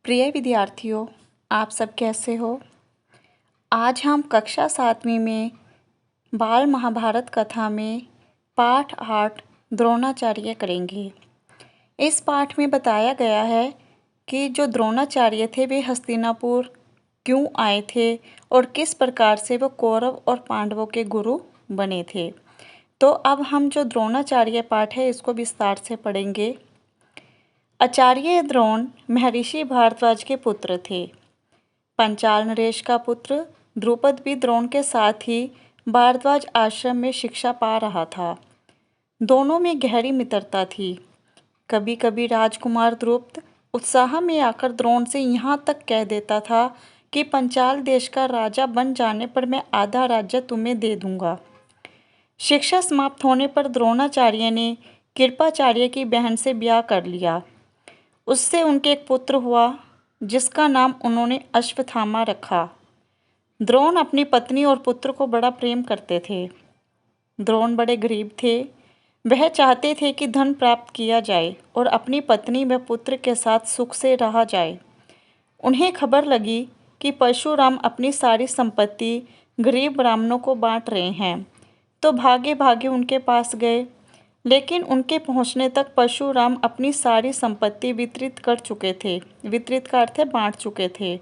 प्रिय विद्यार्थियों, आप सब कैसे हो। आज हम कक्षा 7वीं में बाल महाभारत कथा में पाठ 8 द्रोणाचार्य करेंगे। इस पाठ में बताया गया है कि जो द्रोणाचार्य थे वे हस्तिनापुर क्यों आए थे और किस प्रकार से वो कौरव और पांडवों के गुरु बने थे। तो अब हम जो द्रोणाचार्य पाठ है इसको विस्तार से पढ़ेंगे। आचार्य द्रोण महर्षि भारद्वाज के पुत्र थे। पंचाल नरेश का पुत्र द्रुपद भी द्रोण के साथ ही भारद्वाज आश्रम में शिक्षा पा रहा था। दोनों में गहरी मित्रता थी। कभी कभी राजकुमार द्रुपद उत्साह में आकर द्रोण से यहाँ तक कह देता था कि पंचाल देश का राजा बन जाने पर मैं आधा राज्य तुम्हें दे दूंगा। शिक्षा समाप्त होने पर द्रोणाचार्य ने कृपाचार्य की बहन से ब्याह कर लिया। उससे उनके एक पुत्र हुआ जिसका नाम उन्होंने अश्वत्थामा रखा। द्रोण अपनी पत्नी और पुत्र को बड़ा प्रेम करते थे। द्रोण बड़े गरीब थे। वह चाहते थे कि धन प्राप्त किया जाए और अपनी पत्नी व पुत्र के साथ सुख से रहा जाए। उन्हें खबर लगी कि परशुराम अपनी सारी संपत्ति गरीब ब्राह्मणों को बांट रहे हैं, तो भागे भागे उनके पास गए। लेकिन उनके पहुंचने तक परशुराम अपनी सारी संपत्ति वितरित कर चुके थे। वितरित का अर्थ है बांट चुके थे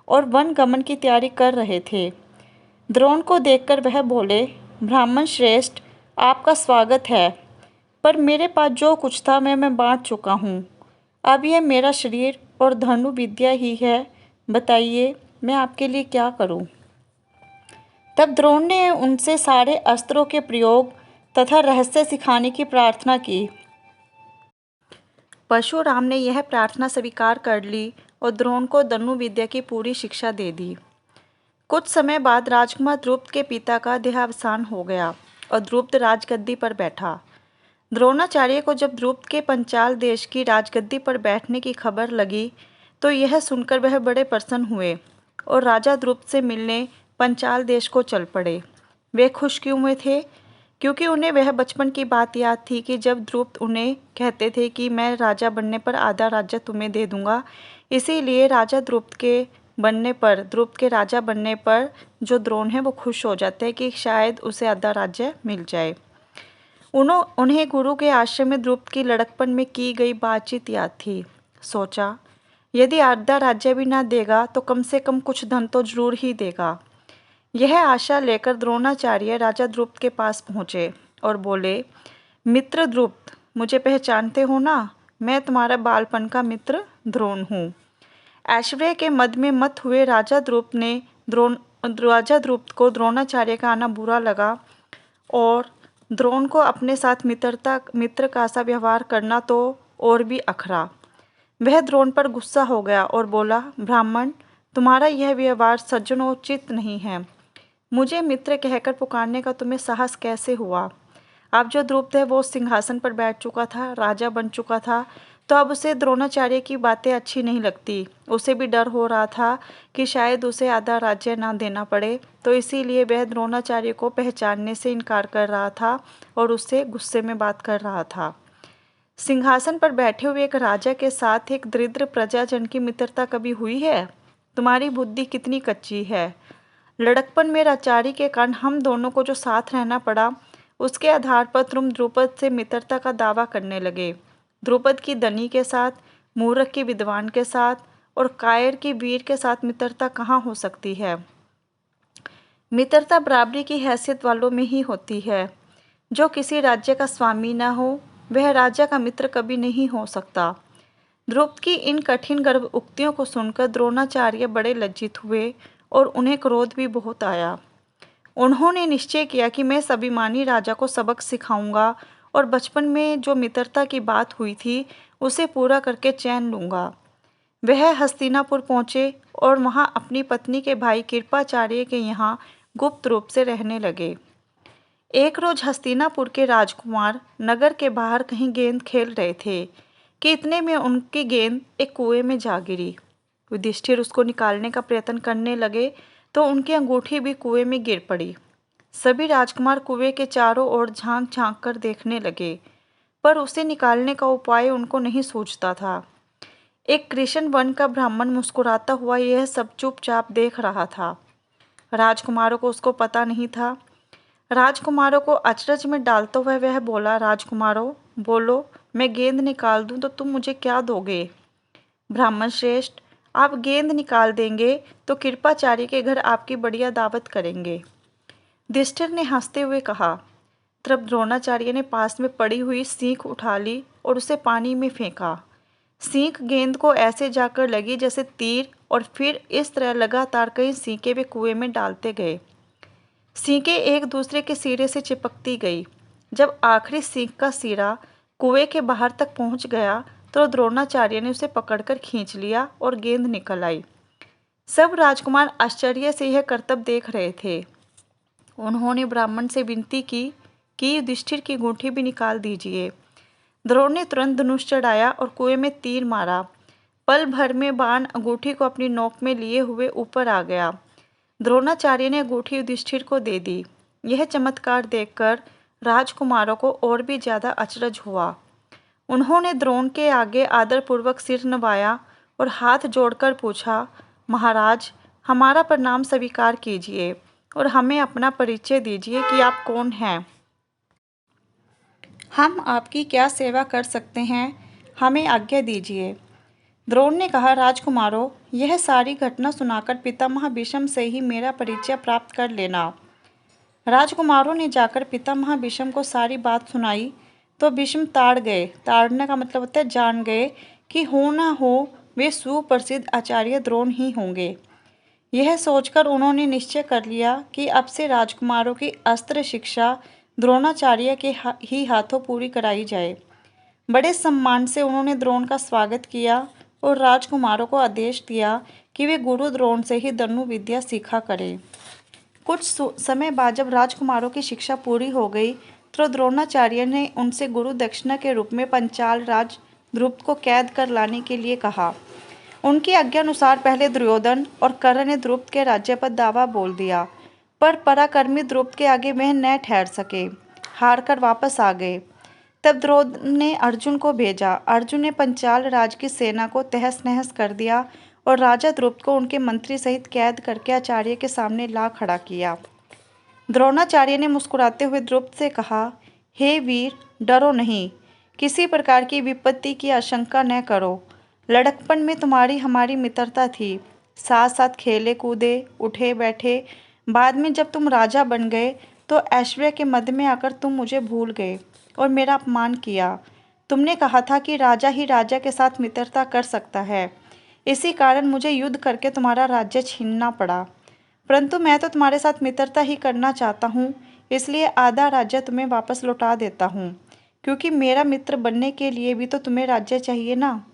और वन गमन की तैयारी कर रहे थे। द्रोण को देखकर वह बोले, ब्राह्मण श्रेष्ठ, आपका स्वागत है, पर मेरे पास जो कुछ था मैं बांट चुका हूँ। अब यह मेरा शरीर और धनु विद्या ही है। बताइए मैं आपके लिए क्या करूँ। तब द्रोण ने उनसे सारे अस्त्रों के प्रयोग तथा रहस्य सिखाने की प्रार्थना की। परशुराम ने यह प्रार्थना स्वीकार कर ली और द्रोण को धनु विद्या की पूरी शिक्षा दे दी। कुछ समय बाद राजकुमार द्रुपद के पिता का देहावसान हो गया और द्रुपद राजगद्दी पर बैठा। द्रोणाचार्य को जब द्रुपद के पंचाल देश की राजगद्दी पर बैठने की खबर लगी तो यह सुनकर वह बड़े प्रसन्न हुए और राजा द्रुपद से मिलने पंचाल देश को चल पड़े। वे खुश क्यों हुए थे? क्योंकि उन्हें वह बचपन की बात याद थी कि जब द्रुपद उन्हें कहते थे कि मैं राजा बनने पर आधा राज्य तुम्हें दे दूंगा। इसीलिए द्रुपद के राजा बनने पर जो द्रोण है वो खुश हो जाते हैं कि शायद उसे आधा राज्य मिल जाए। उन्हें गुरु के आश्रम में द्रुपद की लड़कपन में की गई बातचीत याद थी। सोचा, यदि आधा राज्य भी ना देगा तो कम से कम कुछ धन तो जरूर ही देगा। यह आशा लेकर द्रोणाचार्य राजा द्रुपद के पास पहुँचे और बोले, मित्र द्रुपद, मुझे पहचानते हो ना? मैं तुम्हारा बालपन का मित्र द्रोण हूँ। ऐश्वर्य के मद में मत हुए राजा द्रुपद को द्रोणाचार्य का आना बुरा लगा और द्रोण को अपने साथ मित्र का सा व्यवहार करना तो और भी अखरा। वह द्रोण पर गुस्सा हो गया और बोला, ब्राह्मण, तुम्हारा यह व्यवहार सज्जनोचित नहीं है। मुझे मित्र कहकर पुकारने का तुम्हें साहस कैसे हुआ? अब जो द्रुपद है वो सिंहासन पर बैठ चुका था, राजा बन चुका था, तो अब उसे द्रोणाचार्य की बातें अच्छी नहीं लगती। उसे भी डर हो रहा था कि शायद उसे आधा राज्य ना देना पड़े, तो इसीलिए वह द्रोणाचार्य को पहचानने से इनकार कर रहा था और उससे गुस्से में बात कर रहा था। सिंहासन पर बैठे हुए एक राजा के साथ एक दरिद्र प्रजाजन की मित्रता कभी हुई है? तुम्हारी बुद्धि कितनी कच्ची है। लड़कपन में लाचारी के कारण हम दोनों को जो साथ रहना पड़ा, उसके आधार पर तुम द्रुपद से मित्रता का दावा करने लगे। द्रुपद की धनी के साथ, मूर्ख की विद्वान के साथ और कायर की वीर के साथ मित्रता कहाँ हो सकती है? मित्रता बराबरी की हैसियत वालों में ही होती है। जो किसी राज्य का स्वामी न हो वह राजा का मित्र कभी नहीं हो सकता। द्रुपद की इन कठिन गर्भ उक्तियों को सुनकर द्रोणाचार्य बड़े लज्जित हुए और उन्हें क्रोध भी बहुत आया। उन्होंने निश्चय किया कि मैं इस अभिमानी राजा को सबक सिखाऊंगा और बचपन में जो मित्रता की बात हुई थी उसे पूरा करके चैन लूंगा। वह हस्तिनापुर पहुंचे और वहां अपनी पत्नी के भाई कृपाचार्य के यहाँ गुप्त रूप से रहने लगे। एक रोज हस्तिनापुर के राजकुमार नगर के बाहर कहीं गेंद खेल रहे थे कि इतने में उनकी गेंद एक कुएं में जा गिरी। युधिष्ठिर उसको निकालने का प्रयत्न करने लगे तो उनकी अंगूठी भी कुएं में गिर पड़ी। सभी राजकुमार कुएं के चारों ओर झांक झांक कर देखने लगे, पर उसे निकालने का उपाय उनको नहीं सूझता था। एक कृष्ण वर्ण का ब्राह्मण मुस्कुराता हुआ यह सब चुपचाप देख रहा था। राजकुमारों को उसको पता नहीं था। राजकुमारों को अचरज में डालते हुए वह बोला, राजकुमारों बोलो, मैं गेंद निकाल दूं तो तुम मुझे क्या दोगे? ब्राह्मण श्रेष्ठ, आप गेंद निकाल देंगे तो कृपाचार्य के घर आपकी बढ़िया दावत करेंगे। युधिष्ठिर ने हंसते हुए कहा। तब द्रोणाचार्य ने पास में पड़ी हुई सीख उठा ली और उसे पानी में फेंका। सीख गेंद को ऐसे जाकर लगी जैसे तीर, और फिर इस तरह लगातार कई सीखें वे कुएं में डालते गए। सीखें एक दूसरे के सिरे से चिपकती गई। जब आखिरी सीख का सिरा कुएं के बाहर तक पहुंच गया तो द्रोणाचार्य ने उसे पकड़कर खींच लिया और गेंद निकल आई। सब राजकुमार आश्चर्य से यह करतब देख रहे थे। उन्होंने ब्राह्मण से विनती की कि युधिष्ठिर की अंगूठी भी निकाल दीजिए। द्रोण ने तुरंत धनुष चढ़ाया और कुएं में तीर मारा। पल भर में बाण अंगूठी को अपनी नोक में लिए हुए ऊपर आ गया। द्रोणाचार्य ने अंगूठी युधिष्ठिर को दे दी। यह चमत्कार देखकर राजकुमारों को और भी ज्यादा अचरज हुआ। उन्होंने द्रोण के आगे आदरपूर्वक सिर नवाया और हाथ जोड़कर पूछा, महाराज, हमारा प्रणाम स्वीकार कीजिए और हमें अपना परिचय दीजिए कि आप कौन हैं। हम आपकी क्या सेवा कर सकते हैं, हमें आज्ञा दीजिए। द्रोण ने कहा, राजकुमारों, यह सारी घटना सुनाकर पितामह भीष्म से ही मेरा परिचय प्राप्त कर लेना। राजकुमारों ने जाकर पितामह भीष्म को सारी बात सुनाई तो भीष्म ताड़ गए। ताड़ने का मतलब होता है जान गए कि हो ना हो वे सुप्रसिद्ध आचार्य द्रोण ही होंगे। यह सोचकर उन्होंने निश्चय कर लिया कि अब से राजकुमारों की अस्त्र शिक्षा द्रोणाचार्य के ही हाथों पूरी कराई जाए। बड़े सम्मान से उन्होंने द्रोण का स्वागत किया और राजकुमारों को आदेश दिया कि वे गुरु द्रोण से ही धनु विद्या सीखा करें। कुछ समय बाद जब राजकुमारों की शिक्षा पूरी हो गई तो द्रोणाचार्य ने उनसे गुरु दक्षिणा के रूप में पंचाल राज द्रुपद को कैद कर लाने के लिए कहा। उनकी आज्ञा अनुसार पहले दुर्योधन और कर्ण ने द्रुपद के राज्य पर दावा बोल दिया, पर पराक्रमी द्रुपद के आगे वह न ठहर सके, हार कर वापस आ गए। तब द्रोण ने अर्जुन को भेजा। अर्जुन ने पंचाल राज की सेना को तहस नहस कर दिया और राजा द्रुपद को उनके मंत्री सहित कैद करके आचार्य के सामने ला खड़ा किया। द्रोणाचार्य ने मुस्कुराते हुए द्रुपद से कहा, हे वीर, डरो नहीं, किसी प्रकार की विपत्ति की आशंका न करो। लड़कपन में तुम्हारी हमारी मित्रता थी, साथ साथ खेले कूदे, उठे बैठे। बाद में जब तुम राजा बन गए तो ऐश्वर्य के मद में आकर तुम मुझे भूल गए और मेरा अपमान किया। तुमने कहा था कि राजा ही राजा के साथ मित्रता कर सकता है, इसी कारण मुझे युद्ध करके तुम्हारा राज्य छीनना पड़ा। परंतु मैं तो तुम्हारे साथ मित्रता ही करना चाहता हूँ, इसलिए आधा राज्य तुम्हें वापस लौटा देता हूँ, क्योंकि मेरा मित्र बनने के लिए भी तो तुम्हें राज्य चाहिए ना।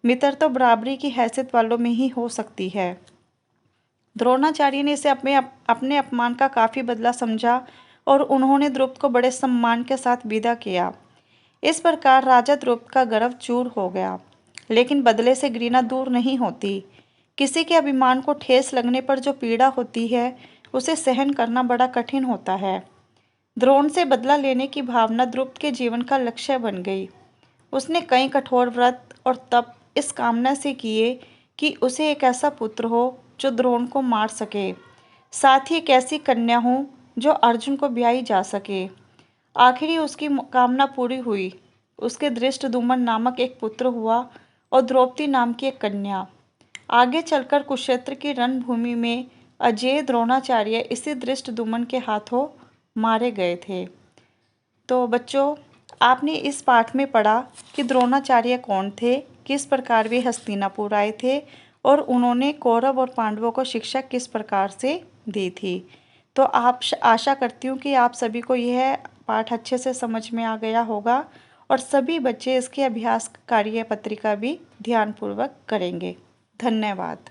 मित्र तो बराबरी की हैसियत वालों में ही हो सकती है। द्रोणाचार्य ने इसे अपने अपमान का काफ़ी बदला समझा और उन्होंने द्रुपद को बड़े सम्मान के साथ विदा किया। इस प्रकार राजा द्रुपद का गर्व चूर हो गया, लेकिन बदले से घृणा दूर नहीं होती। किसी के अभिमान को ठेस लगने पर जो पीड़ा होती है उसे सहन करना बड़ा कठिन होता है। द्रोण से बदला लेने की भावना द्रुपद के जीवन का लक्ष्य बन गई। उसने कई कठोर व्रत और तप इस कामना से किए कि उसे एक ऐसा पुत्र हो जो द्रोण को मार सके, साथ ही एक ऐसी कन्या हो जो अर्जुन को ब्याही जा सके। आखिरी उसकी कामना पूरी हुई। उसके धृष्टद्युम्न नामक एक पुत्र हुआ और द्रौपदी नाम की एक कन्या। आगे चलकर कुरुक्षेत्र की रणभूमि में अजेय द्रोणाचार्य इसी धृष्टद्युम्न के हाथों मारे गए थे। तो बच्चों, आपने इस पाठ में पढ़ा कि द्रोणाचार्य कौन थे, किस प्रकार वे हस्तिनापुर आए थे और उन्होंने कौरव और पांडवों को शिक्षा किस प्रकार से दी थी। तो आप आशा करती हूँ कि आप सभी को यह पाठ अच्छे से समझ में आ गया होगा और सभी बच्चे इसके अभ्यास कार्य पत्रिका भी ध्यानपूर्वक करेंगे। धन्यवाद।